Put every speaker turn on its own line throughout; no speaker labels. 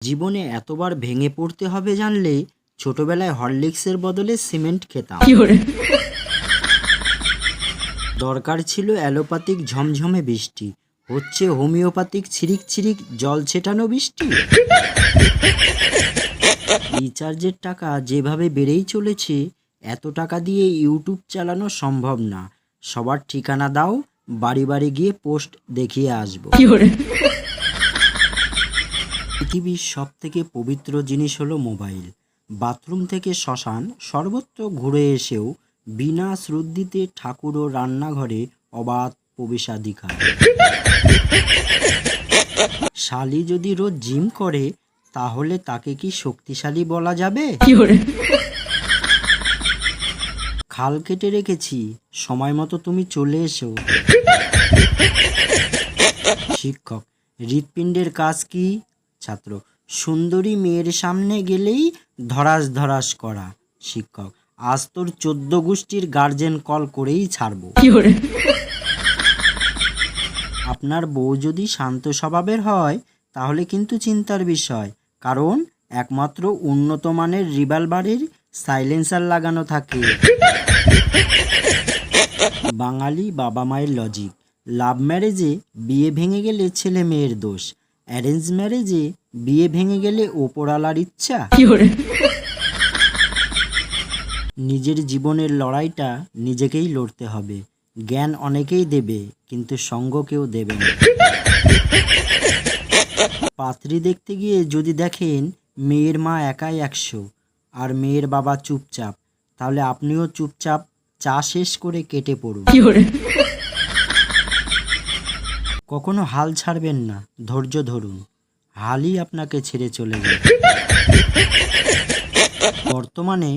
জীবনে এতবার ভেঙে পড়তে হবে জানলে ছোটবেলায় হরলিক্সের বদলে সিমেন্ট খেতাম। দরকার ছিল অ্যালোপ্যাথিক ঝমঝমে বৃষ্টি, হচ্ছে হোমিওপ্যাথিক ছিরিক ছিরিক জল ছেটানো বৃষ্টি। রিচার্জের টাকা যেভাবে বেড়েই চলেছে, এত টাকা দিয়ে ইউটিউব চালানো সম্ভব না। সবার ঠিকানা দাও, বাড়ি বাড়ি গিয়ে পোস্ট দেখিয়ে আসবো। পৃথিবীর সব থেকে পবিত্র জিনিস হলো মোবাইল। বাথরুম থেকে শ্মশান সর্বত্র ঘুরে এসেও বিনা শ্রদ্ধিতে ঠাকুর ও রান্নাঘরে অবাধ প্রবেশাধিকার। শালি যদি রোজ জিম করে, তাহলে তাকে কি শক্তিশালী বলা যাবে? খাল কেটে রেখেছি, সময় মতো তুমি চলে এসো। শিক্ষক: হৃৎপিণ্ডের কাজ কি? ছাত্র: সুন্দরী মেয়ের সামনে গেলেই ধরাস ধরাস করা। শিক্ষক: আজ তোর 14 গোষ্ঠীর গার্জেন কল করেই ছাড়বো। আপনার বউ যদি শান্ত স্বভাবের হয়, তাহলে কিন্তু চিন্তার বিষয়, কারণ একমাত্র উন্নত মানের রিভলভারের সাইলেন্সার লাগানো থাকে। বাঙালি বাবা মায়ের লজিক: লাভ ম্যারেজে বিয়ে ভেঙে গেলে ছেলে মেয়ের দোষ, অ্যারেঞ্জ ম্যারেজে বিয়ে ভেঙে গেলে ওপরওয়ালার ইচ্ছা। নিজের জীবনের লড়াইটা নিজেকেই লড়তে হবে। জ্ঞান অনেকেই দেবে, কিন্তু সঙ্গ কেউ দেবে না। পাত্রী দেখতে গিয়ে যদি দেখেন মেয়ের মা একাই 100 আর মেয়ের বাবা চুপচাপ, তাহলে আপনিও চুপচাপ চা শেষ করে কেটে পড়ুন। কখনো হাল ছাড়বেন না, ধৈর্য ধরুন, হালই আপনাকে ছেড়ে চলে যাবে। বর্তমানে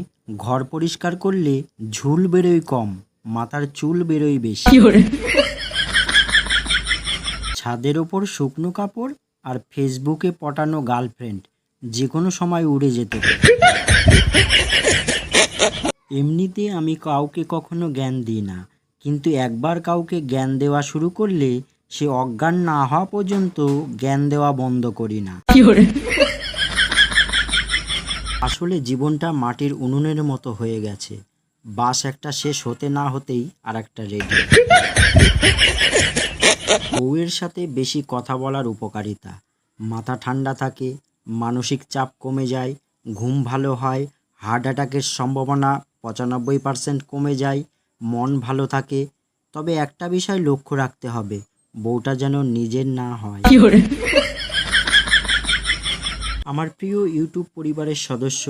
ঘর পরিষ্কার করলে ঝুল বেরোয় কম, মাথার চুল বেরোয় বেশি। ছাদের ওপর শুকনো কাপড় আর ফেসবুকে পটানো গার্লফ্রেন্ড যে কোনো সময় উড়ে যেতে পারে। এমনিতে আমি কাউকে কখনো জ্ঞান দিই না, কিন্তু একবার কাউকে জ্ঞান দেওয়া শুরু করলে সে অজ্ঞান না হওয়া পর্যন্ত জ্ঞান দেওয়া বন্ধ করি না। আসলে জীবনটা মাটির উনুনের মতো হয়ে গেছে, বাস একটা শেষ হতে না হতেই আর একটা রেডি। বউয়ের সাথে বেশি কথা বলার উপকারিতা: মাথা ঠান্ডা থাকে, মানসিক চাপ কমে যায়, ঘুম ভালো হয়, হার্ট অ্যাটাকের সম্ভাবনা 95% কমে যায়, মন ভালো থাকে। তবে একটা বিষয় লক্ষ্য রাখতে হবে, বউটা যেন নিজের না হয়। আমার প্রিয় ইউটিউব পরিবারের সদস্য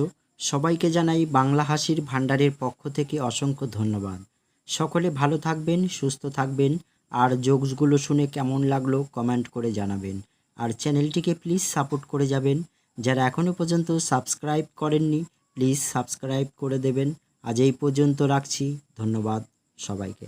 সবাইকে জানাই বাংলা হাসির ভাণ্ডারের পক্ষ থেকে অসংখ্য ধন্যবাদ। সকলে ভালো থাকবেন, সুস্থ থাকবেন, আর জোকসগুলো শুনে কেমন লাগলো কমেন্ট করে জানাবেন। আর চ্যানেলটিকে প্লিজ সাপোর্ট করে যাবেন। যারা এখনও পর্যন্ত সাবস্ক্রাইব করেননি, প্লিজ সাবস্ক্রাইব করে দেবেন। আজ এই পর্যন্ত রাখছি, ধন্যবাদ সবাইকে।